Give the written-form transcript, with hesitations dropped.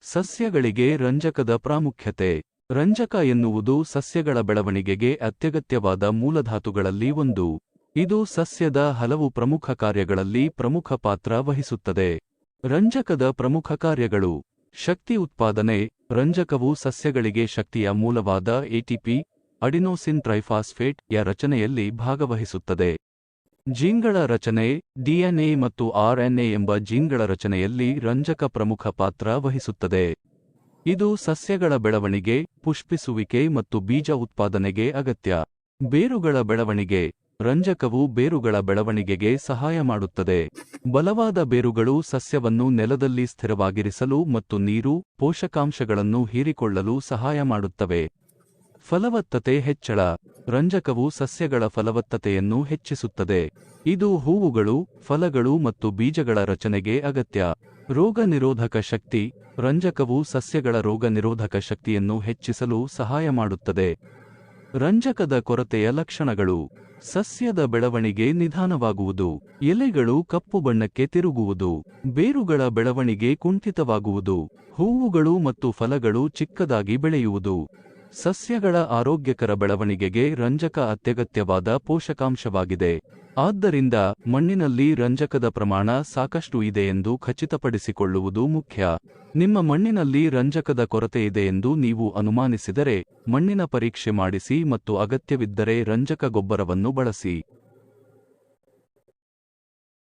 ಸಸ್ಯಗಳಿಗೆ ರಂಜಕದ ಪ್ರಾಮುಖ್ಯತೆ. ರಂಜಕ ಎನ್ನುವುದು ಸಸ್ಯಗಳ ಬೆಳವಣಿಗೆಗೆ ಅತ್ಯಗತ್ಯವಾದ ಮೂಲಧಾತುಗಳಲ್ಲಿ ಒಂದು. ಇದು ಸಸ್ಯದ ಹಲವು ಪ್ರಮುಖ ಕಾರ್ಯಗಳಲ್ಲಿ ಪ್ರಮುಖ ಪಾತ್ರ ವಹಿಸುತ್ತದೆ. ರಂಜಕದ ಪ್ರಮುಖ ಕಾರ್ಯಗಳು: ಶಕ್ತಿ ಉತ್ಪಾದನೆ. ರಂಜಕವು ಸಸ್ಯಗಳಿಗೆ ಶಕ್ತಿಯ ಮೂಲವಾದ ಎಟಿಪಿ, ಅಡಿನೋಸಿನ್ ಟ್ರೈಫಾಸ್ಫೇಟ್ ಯ ರಚನೆಯಲ್ಲಿ ಭಾಗವಹಿಸುತ್ತದೆ. ಜೀನ್ಗಳ ರಚನೆ. ಡಿಎನ್ಎ ಮತ್ತು ಆರ್ಎನ್ಎ ಎಂಬ ಜೀನ್ಗಳ ರಚನೆಯಲ್ಲಿ ರಂಜಕ ಪ್ರಮುಖ ಪಾತ್ರ ವಹಿಸುತ್ತದೆ. ಇದು ಸಸ್ಯಗಳ ಬೆಳವಣಿಗೆ, ಪುಷ್ಪಿಸುವಿಕೆ ಮತ್ತು ಬೀಜ ಉತ್ಪಾದನೆಗೆ ಅಗತ್ಯ. ಬೇರುಗಳ ಬೆಳವಣಿಗೆ. ರಂಜಕವು ಬೇರುಗಳ ಬೆಳವಣಿಗೆಗೆ ಸಹಾಯ ಮಾಡುತ್ತದೆ. ಬಲವಾದ ಬೇರುಗಳು ಸಸ್ಯವನ್ನು ನೆಲದಲ್ಲಿ ಸ್ಥಿರವಾಗಿರಿಸಲು ಮತ್ತು ನೀರು, ಪೋಷಕಾಂಶಗಳನ್ನು ಹೀರಿಕೊಳ್ಳಲು ಸಹಾಯ ಮಾಡುತ್ತವೆ. ಫಲವತ್ತತೆ ಹೆಚ್ಚಳ. ರಂಜಕವು ಸಸ್ಯಗಳ ಫಲವತ್ತತೆಯನ್ನು ಹೆಚ್ಚಿಸುತ್ತದೆ. ಇದು ಹೂವುಗಳು, ಫಲಗಳು ಮತ್ತು ಬೀಜಗಳ ರಚನೆಗೆ ಅಗತ್ಯ. ರೋಗ ನಿರೋಧಕ ಶಕ್ತಿ. ರಂಜಕವು ಸಸ್ಯಗಳ ರೋಗ ನಿರೋಧಕ ಶಕ್ತಿಯನ್ನು ಹೆಚ್ಚಿಸಲು ಸಹಾಯ ಮಾಡುತ್ತದೆ. ರಂಜಕದ ಕೊರತೆಯ ಲಕ್ಷಣಗಳು: ಸಸ್ಯದ ಬೆಳವಣಿಗೆ ನಿಧಾನವಾಗುವುದು. ಎಲೆಗಳು ಕಪ್ಪು ಬಣ್ಣಕ್ಕೆ ತಿರುಗುವುದು. ಬೇರುಗಳ ಬೆಳವಣಿಗೆ ಕುಂಠಿತವಾಗುವುದು. ಹೂವುಗಳು ಮತ್ತು ಫಲಗಳು ಚಿಕ್ಕದಾಗಿ ಬೆಳೆಯುವುದು. ಸಸ್ಯಗಳ ಆರೋಗ್ಯಕರ ಬೆಳವಣಿಗೆಗೆ ರಂಜಕ ಅತ್ಯಗತ್ಯವಾದ ಪೋಷಕಾಂಶವಾಗಿದೆ. ಆದ್ದರಿಂದ ಮಣ್ಣಿನಲ್ಲಿ ರಂಜಕದ ಪ್ರಮಾಣ ಸಾಕಷ್ಟು ಇದೆಯೆಂದು ಖಚಿತಪಡಿಸಿಕೊಳ್ಳುವುದು ಮುಖ್ಯ. ನಿಮ್ಮ ಮಣ್ಣಿನಲ್ಲಿ ರಂಜಕದ ಕೊರತೆಯಿದೆಯೆಂದು ನೀವು ಅನುಮಾನಿಸಿದರೆ, ಮಣ್ಣಿನ ಪರೀಕ್ಷೆ ಮಾಡಿಸಿ ಮತ್ತು ಅಗತ್ಯವಿದ್ದರೆ ರಂಜಕ ಗೊಬ್ಬರವನ್ನು ಬಳಸಿ.